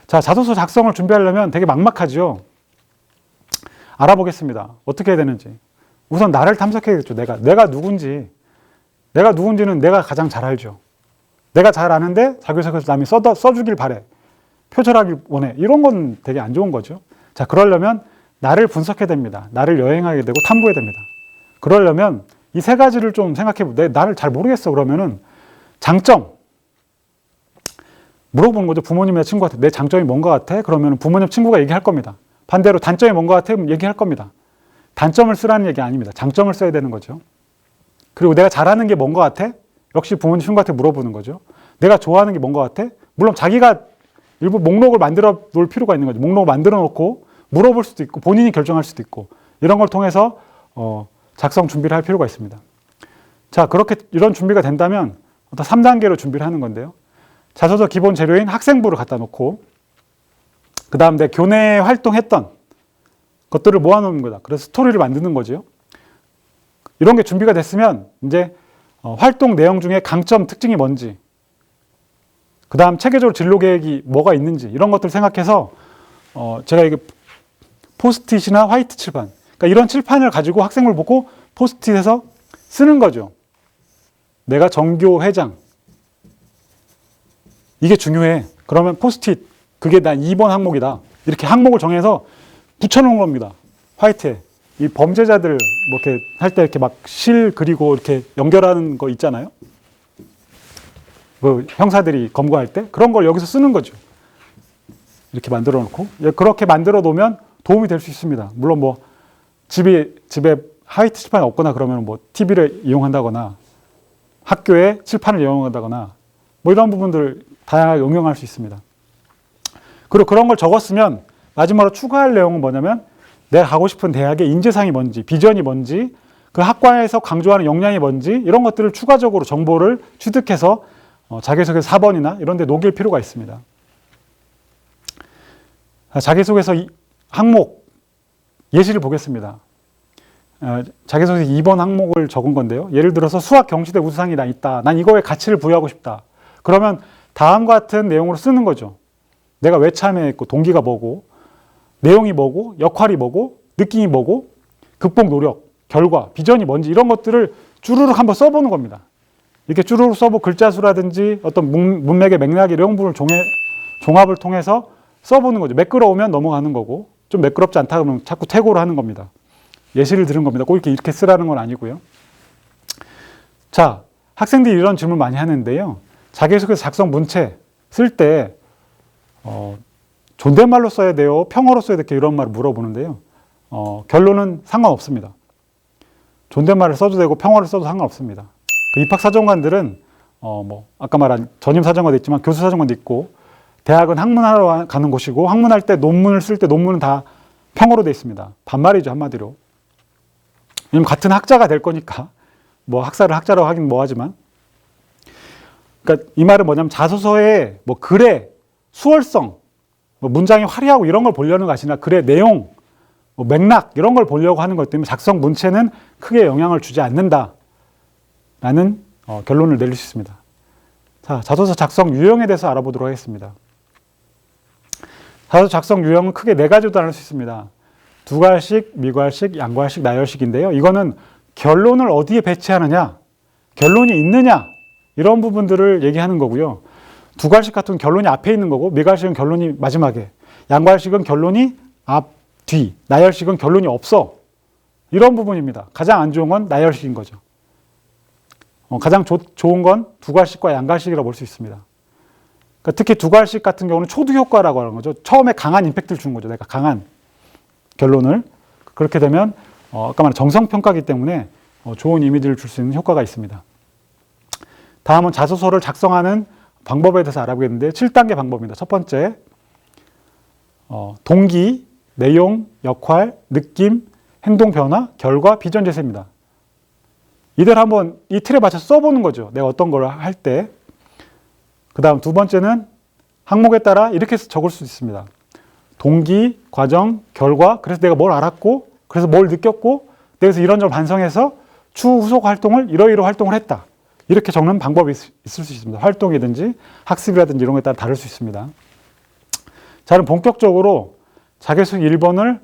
자, 자소서 작성을 준비하려면 되게 막막하죠. 알아보겠습니다. 어떻게 해야 되는지. 우선 나를 탐색해야겠죠. 내가 누군지는 내가 가장 잘 알죠. 내가 잘 아는데 자기소개서 남이 써주길 바래. 표절하길 원해. 이런 건 되게 안 좋은 거죠. 자, 그러려면 나를 분석해야 됩니다. 나를 여행하게 되고 탐구해야 됩니다. 그러려면 이 세 가지를 좀 생각해 나를 잘 모르겠어. 그러면은 장점 물어보는 거죠. 부모님이나 친구한테 내 장점이 뭔 것 같아? 그러면 부모님, 친구가 얘기할 겁니다. 반대로 단점이 뭔 것 같아? 얘기할 겁니다. 단점을 쓰라는 얘기 아닙니다. 장점을 써야 되는 거죠. 그리고 내가 잘하는 게 뭔 것 같아? 역시 부모님, 친구한테 물어보는 거죠. 내가 좋아하는 게 뭔 것 같아? 물론 자기가 일부 목록을 만들어 놓을 필요가 있는 거죠. 목록을 만들어 놓고 물어볼 수도 있고 본인이 결정할 수도 있고 이런 걸 통해서 작성 준비를 할 필요가 있습니다. 자, 그렇게 이런 준비가 된다면 3단계로 준비를 하는 건데요. 자소서 기본 재료인 학생부를 갖다 놓고 그 다음 내 교내에 활동했던 것들을 모아놓는 거다. 그래서 스토리를 만드는 거죠. 이런 게 준비가 됐으면 이제 활동 내용 중에 강점, 특징이 뭔지, 그 다음 체계적으로 진로 계획이 뭐가 있는지 이런 것들을 생각해서 제가 이게 포스트잇이나 화이트 칠판, 그러니까 이런 칠판을 가지고 학생을 보고 포스트잇에서 쓰는 거죠. 내가 정교 회장, 이게 중요해. 그러면 포스트잇, 그게 난 2번 항목이다. 이렇게 항목을 정해서 붙여놓은 겁니다. 화이트에. 이 범죄자들 뭐 이렇게 할 때 이렇게 막 실 그리고 이렇게 연결하는 거 있잖아요. 그 형사들이 검거할 때 그런 걸 여기서 쓰는 거죠. 이렇게 만들어 놓고 그렇게 만들어 놓으면 도움이 될 수 있습니다. 물론 뭐 집에 화이트 칠판이 없거나 그러면 뭐 TV를 이용한다거나 학교에 칠판을 이용한다거나 뭐 이런 부분들을 다양하게 응용할 수 있습니다. 그리고 그런 걸 적었으면 마지막으로 추가할 내용은 뭐냐면 내가 가고 싶은 대학의 인재상이 뭔지, 비전이 뭔지, 그 학과에서 강조하는 역량이 뭔지 이런 것들을 추가적으로 정보를 취득해서 자기소개서 4번이나 이런 데 녹일 필요가 있습니다. 자기소개서 항목 예시를 보겠습니다. 자기소개서 2번 항목을 적은 건데요. 예를 들어서 수학 경시대 우수상이 나 있다. 난 이거에 가치를 부여하고 싶다. 그러면 다음과 같은 내용으로 쓰는 거죠. 내가 왜 참여했고 동기가 뭐고 내용이 뭐고 역할이 뭐고 느낌이 뭐고 극복 노력, 결과, 비전이 뭔지 이런 것들을 쭈루룩 한번 써보는 겁니다. 이렇게 쭈루룩 써보고 글자 수라든지 어떤 문맥의 맥락 이런 부분을 종합을 통해서 써보는 거죠. 매끄러우면 넘어가는 거고 좀 매끄럽지 않다 그러면 자꾸 퇴고를 하는 겁니다. 예시를 들은 겁니다. 꼭 이렇게 쓰라는 건 아니고요. 자, 학생들이 이런 질문 많이 하는데요. 자기소개서 작성 문체 쓸 때 존댓말로 써야 돼요? 평어로 써야 돼요? 이런 말을 물어보는데요. 결론은 상관없습니다. 존댓말을 써도 되고 평어를 써도 상관없습니다. 그 입학사정관들은 뭐 아까 말한 전임사정관도 있지만 교수사정관도 있고 대학은 학문하러 가는 곳이고 학문할 때 논문을 쓸 때 논문은 다 평어로 되어 있습니다. 반말이죠, 한마디로. 왜냐면 같은 학자가 될 거니까 뭐 학사를 학자라고 하긴 뭐하지만 그러니까 이 말은 뭐냐면 자소서의 뭐 글의 수월성, 뭐 문장이 화려하고 이런 걸 보려는 것이 아니라 글의 내용, 뭐 맥락 이런 걸 보려고 하는 것 때문에 작성 문체는 크게 영향을 주지 않는다라는 결론을 내릴 수 있습니다. 자, 자소서 작성 유형에 대해서 알아보도록 하겠습니다. 자소서 작성 유형은 크게 4가지로 나눌 수 있습니다. 두괄식, 미괄식, 양괄식, 나열식인데요. 이거는 결론을 어디에 배치하느냐, 결론이 있느냐 이런 부분들을 얘기하는 거고요. 두괄식 같은 결론이 앞에 있는 거고 미괄식은 결론이 마지막에, 양괄식은 결론이 앞, 뒤, 나열식은 결론이 없어. 이런 부분입니다. 가장 안 좋은 건 나열식인 거죠. 가장 좋은 건 두괄식과 양괄식이라고 볼 수 있습니다. 그러니까 특히 두괄식 같은 경우는 초두 효과라고 하는 거죠. 처음에 강한 임팩트를 주는 거죠. 내가 강한 결론을. 그렇게 되면 아까 말한 정성평가이기 때문에 좋은 이미지를 줄 수 있는 효과가 있습니다. 다음은 자소서를 작성하는 방법에 대해서 알아보겠는데 7단계 방법입니다. 첫 번째, 동기, 내용, 역할, 느낌, 행동 변화, 결과, 비전 제시입니다. 이대로 한번 이 틀에 맞춰서 써보는 거죠. 내가 어떤 걸 할 때. 그 다음 두 번째는 항목에 따라 이렇게 적을 수 있습니다. 동기, 과정, 결과, 그래서 내가 뭘 알았고, 그래서 뭘 느꼈고, 그래서 이런 점을 반성해서 추후 후속 활동을 이러이러 활동을 했다. 이렇게 적는 방법이 있을 수 있습니다. 활동이든지 학습이라든지 이런 것에 따라 다를 수 있습니다. 자, 그럼 본격적으로 자기소개 1번을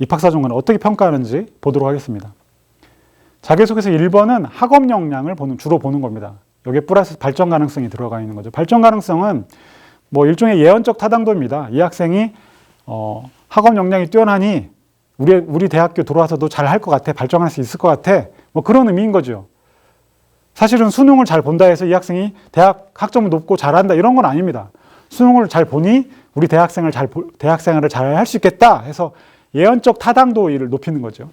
입학사정관은 어떻게 평가하는지 보도록 하겠습니다. 자기소개서 1번은 학업 역량을 주로 보는 겁니다. 여기에 플러스 발전 가능성이 들어가 있는 거죠. 발전 가능성은 뭐 일종의 예언적 타당도입니다. 이 학생이 학업 역량이 뛰어나니 우리 대학교 들어와서도 잘 할 것 같아, 발전할 수 있을 것 같아, 뭐 그런 의미인 거죠. 사실은 수능을 잘 본다 해서 이 학생이 대학 학점이 높고 잘한다 이런 건 아닙니다. 수능을 잘 보니 우리 대학생활을 잘 할 수 있겠다 해서 예언적 타당도를 높이는 거죠.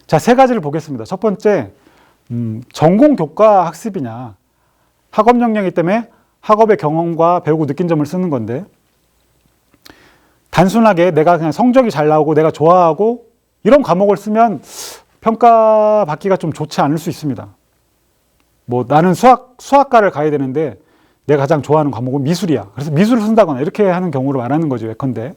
자, 세 가지를 보겠습니다. 첫 번째, 전공 교과 학습이냐, 학업 역량이기 때문에 학업의 경험과 배우고 느낀 점을 쓰는 건데, 단순하게 내가 그냥 성적이 잘 나오고 내가 좋아하고 이런 과목을 쓰면 평가받기가 좀 좋지 않을 수 있습니다. 뭐 나는 수학과를 가야 되는데 내가 가장 좋아하는 과목은 미술이야. 그래서 미술을 쓴다거나 이렇게 하는 경우를 말하는 거죠. 예컨대.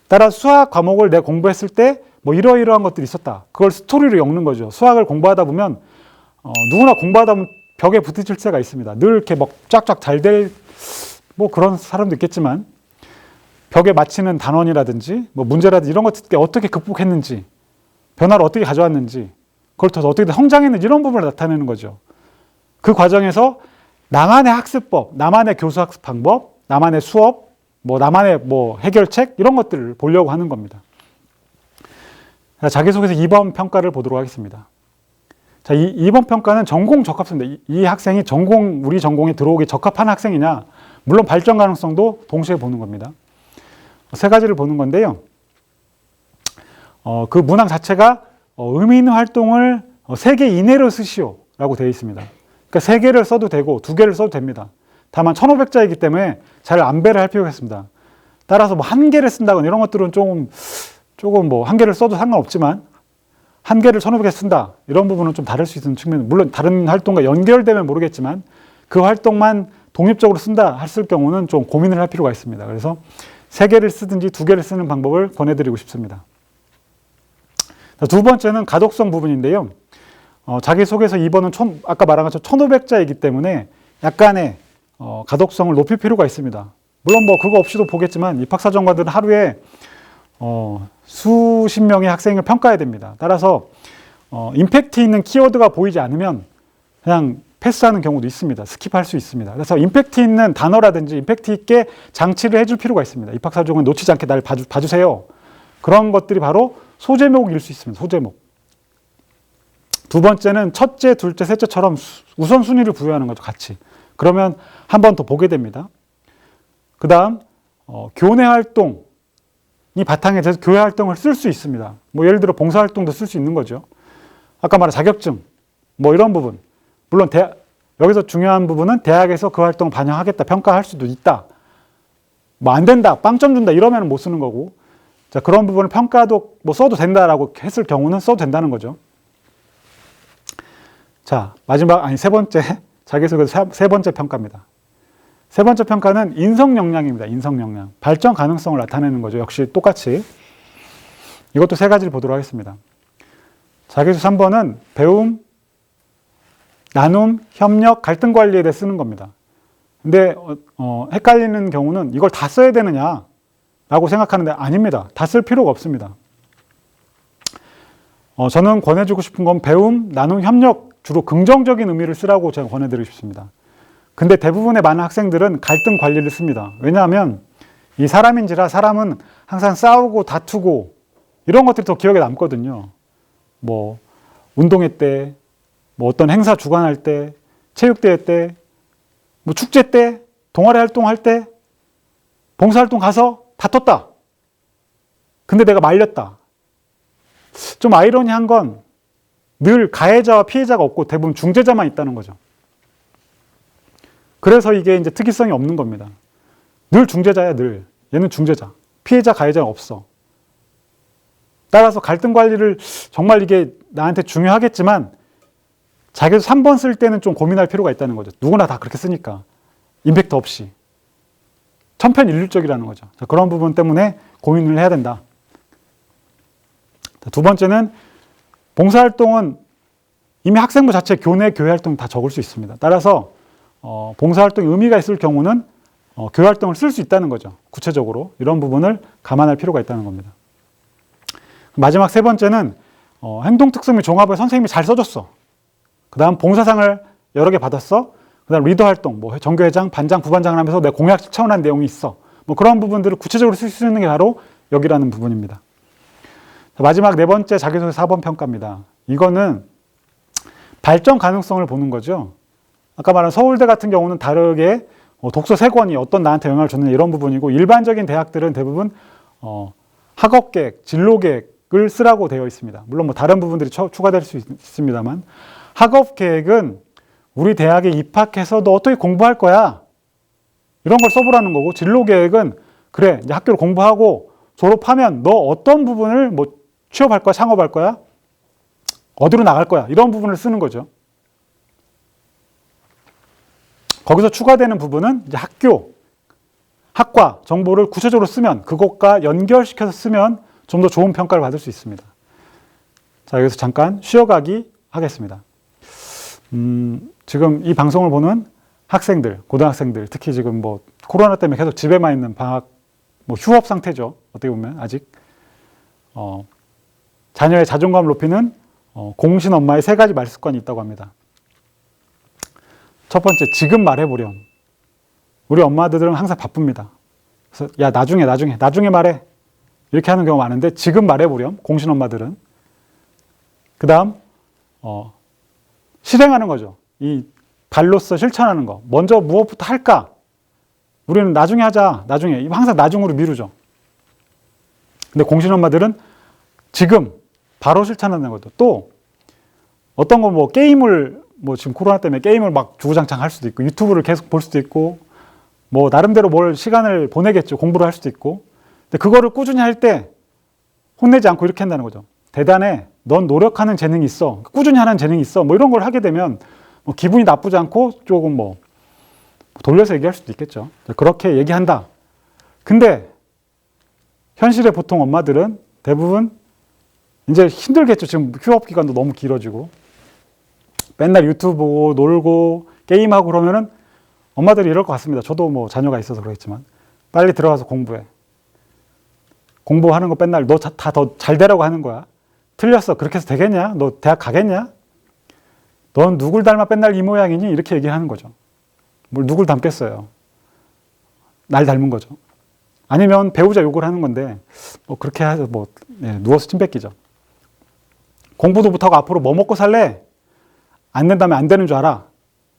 따라 수학 과목을 내가 공부했을 때 뭐 이러이러한 것들이 있었다. 그걸 스토리로 엮는 거죠. 수학을 공부하다 보면 누구나 공부하다 보면 벽에 부딪힐 때가 있습니다. 늘 이렇게 막 쫙쫙 잘 될 뭐 그런 사람도 있겠지만 벽에 맞히는 단원이라든지 뭐 문제라든지 이런 것들 어떻게 극복했는지, 변화를 어떻게 가져왔는지, 그걸 통해서 어떻게 성장했는지 이런 부분을 나타내는 거죠. 그 과정에서 나만의 학습법, 나만의 교수 학습 방법, 나만의 수업, 나만의 해결책 이런 것들을 보려고 하는 겁니다. 자기소개서 2번 평가를 보도록 하겠습니다. 자, 2번 평가는 전공 적합성입니다. 이 학생이 우리 전공에 들어오기 적합한 학생이냐, 물론 발전 가능성도 동시에 보는 겁니다. 세 가지를 보는 건데요. 그 문항 자체가 의미 있는 활동을 3개 이내로 쓰시오라고 되어 있습니다. 그러니까 3개를 써도 되고 2개를 써도 됩니다. 다만 1500자이기 때문에 잘 안배를 할 필요가 있습니다. 따라서 1개를 쓴다거나 이런 것들은 조금 1개를 써도 상관없지만 1개를 1500에 쓴다 이런 부분은 좀 다를 수 있는 측면은, 물론 다른 활동과 연결되면 모르겠지만 그 활동만 독립적으로 쓴다 했을 경우는 좀 고민을 할 필요가 있습니다. 그래서 3개를 쓰든지 2개를 쓰는 방법을 권해드리고 싶습니다. 두 번째는 가독성 부분인데요. 자기소개서 2번은 아까 말한 것처럼 1500자이기 때문에 약간의 가독성을 높일 필요가 있습니다. 물론 그거 없이도 보겠지만 입학사정관들은 하루에 수십 명의 학생을 평가해야 됩니다. 따라서 임팩트 있는 키워드가 보이지 않으면 그냥 패스하는 경우도 있습니다. 스킵할 수 있습니다. 그래서 임팩트 있는 단어라든지 임팩트 있게 장치를 해줄 필요가 있습니다. 입학사정관 놓치지 않게 날 봐주세요. 그런 것들이 바로 소제목일 수 있습니다. 소제목. 두 번째는 첫째, 둘째, 셋째처럼 우선순위를 부여하는 거죠. 같이. 그러면 한 번 더 보게 됩니다. 그 다음 교내 활동이 바탕에 대해서 교회 활동을 쓸 수 있습니다. 예를 들어 봉사활동도 쓸 수 있는 거죠. 아까 말한 자격증 이런 부분. 물론 여기서 중요한 부분은 대학에서 그 활동을 반영하겠다, 평가할 수도 있다. 안 된다, 빵점 준다 이러면 못 쓰는 거고, 자, 그런 부분을 평가도 써도 된다라고 했을 경우는 써도 된다는 거죠. 자, 세 번째, 자기소개서 세 번째 평가입니다. 세 번째 평가는 인성 역량입니다. 인성 역량. 발전 가능성을 나타내는 거죠. 역시 똑같이. 이것도 3가지를 보도록 하겠습니다. 자기소개서 3번은 배움, 나눔, 협력, 갈등 관리에 대해 쓰는 겁니다. 근데 헷갈리는 경우는 이걸 다 써야 되느냐라고 생각하는데 아닙니다. 다 쓸 필요가 없습니다. 저는 권해주고 싶은 건 배움, 나눔, 협력, 주로 긍정적인 의미를 쓰라고 제가 권해드리고 싶습니다. 근데 대부분의 많은 학생들은 갈등 관리를 씁니다. 왜냐하면 이 사람인지라 사람은 항상 싸우고 다투고 이런 것들이 더 기억에 남거든요. 운동회 때, 어떤 행사 주관할 때, 체육대회 때, 축제 때, 동아리 활동할 때, 봉사활동 가서 다퉜다. 근데 내가 말렸다. 좀 아이러니한 건 늘 가해자와 피해자가 없고 대부분 중재자만 있다는 거죠. 그래서 이게 이제 특이성이 없는 겁니다. 늘 중재자야, 늘. 얘는 중재자. 피해자, 가해자가 없어. 따라서 갈등 관리를 정말 이게 나한테 중요하겠지만 자기도 3번 쓸 때는 좀 고민할 필요가 있다는 거죠. 누구나 다 그렇게 쓰니까. 임팩트 없이. 천편일률적이라는 거죠. 자, 그런 부분 때문에 고민을 해야 된다. 자, 두 번째는 봉사활동은 이미 학생부 자체 교내 교회 활동 다 적을 수 있습니다. 따라서 봉사활동에 의미가 있을 경우는 교회 활동을 쓸 수 있다는 거죠. 구체적으로 이런 부분을 감안할 필요가 있다는 겁니다. 마지막 세 번째는 행동특성 및 종합을 선생님이 잘 써줬어. 그 다음 봉사상을 여러 개 받았어. 그 다음 리더 활동, 뭐 전교회장, 반장, 부반장을 하면서 내 공약 실천한 내용이 있어. 뭐 그런 부분들을 구체적으로 쓸 수 있는 게 바로 여기라는 부분입니다. 마지막 네 번째 자기소개 4번 평가입니다. 이거는 발전 가능성을 보는 거죠. 아까 말한 서울대 같은 경우는 다르게 독서 3권이 어떤 나한테 영향을 줬느냐 이런 부분이고, 일반적인 대학들은 대부분 학업계획, 진로계획을 쓰라고 되어 있습니다. 물론 뭐 다른 부분들이 추가될 수 있습니다만, 학업계획은 우리 대학에 입학해서 너 어떻게 공부할 거야? 이런 걸 써보라는 거고, 진로계획은 그래, 이제 학교를 공부하고 졸업하면 너 어떤 부분을 뭐 취업할 거야, 창업할 거야? 어디로 나갈 거야? 이런 부분을 쓰는 거죠. 거기서 추가되는 부분은 이제 학과 정보를 구체적으로 쓰면, 그것과 연결시켜서 쓰면 좀 더 좋은 평가를 받을 수 있습니다. 자, 여기서 잠깐 쉬어가기 하겠습니다. 지금 이 방송을 보는 학생들, 고등학생들, 특히 지금 뭐 코로나 때문에 계속 집에만 있는 방학, 뭐 휴업 상태죠. 어떻게 보면 아직 자녀의 자존감을 높이는 공신 엄마의 3가지 말습관이 있다고 합니다. 첫 번째, 지금 말해보렴. 우리 엄마들은 항상 바쁩니다. 그래서 야, 나중에 말해. 이렇게 하는 경우가 많은데, 지금 말해보렴. 공신 엄마들은. 그 다음 실행하는 거죠. 이 발로서 실천하는 거. 먼저 무엇부터 할까? 우리는 나중에 하자. 나중에. 항상 나중으로 미루죠. 근데 공신 엄마들은 지금 바로 실천하는 것도. 또 어떤 거 뭐 게임을 뭐 지금 코로나 때문에 게임을 막 주구장창 할 수도 있고, 유튜브를 계속 볼 수도 있고, 뭐 나름대로 뭘 시간을 보내겠죠. 공부를 할 수도 있고. 근데 그거를 꾸준히 할 때 혼내지 않고 이렇게 한다는 거죠. 대단해. 넌 노력하는 재능이 있어. 꾸준히 하는 재능이 있어. 뭐 이런 걸 하게 되면 뭐 기분이 나쁘지 않고 조금 뭐 돌려서 얘기할 수도 있겠죠. 그렇게 얘기한다. 근데 현실의 보통 엄마들은 대부분 이제 힘들겠죠. 지금 휴업 기간도 너무 길어지고 맨날 유튜브 보고 놀고 게임하고 그러면은 엄마들이 이럴 것 같습니다. 저도 뭐 자녀가 있어서 그러겠지만, 빨리 들어가서 공부해. 공부하는 거 맨날 너 다 더 잘 되라고 하는 거야. 틀렸어. 그렇게 해서 되겠냐? 너 대학 가겠냐? 넌 누굴 닮아 맨날 이 모양이니? 이렇게 얘기하는 거죠. 뭘 누굴 닮겠어요. 날 닮은 거죠. 아니면 배우자 욕을 하는 건데, 뭐 그렇게 해서 뭐 누워서 침 뱉기죠. 공부도 못하고 앞으로 뭐 먹고 살래? 안 된다면 안 되는 줄 알아.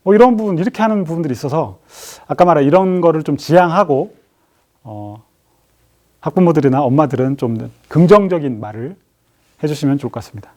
뭐 이런 부분, 이렇게 하는 부분들이 있어서 아까 말한 이런 거를 좀 지양하고 학부모들이나 엄마들은 좀 긍정적인 말을 해주시면 좋을 것 같습니다.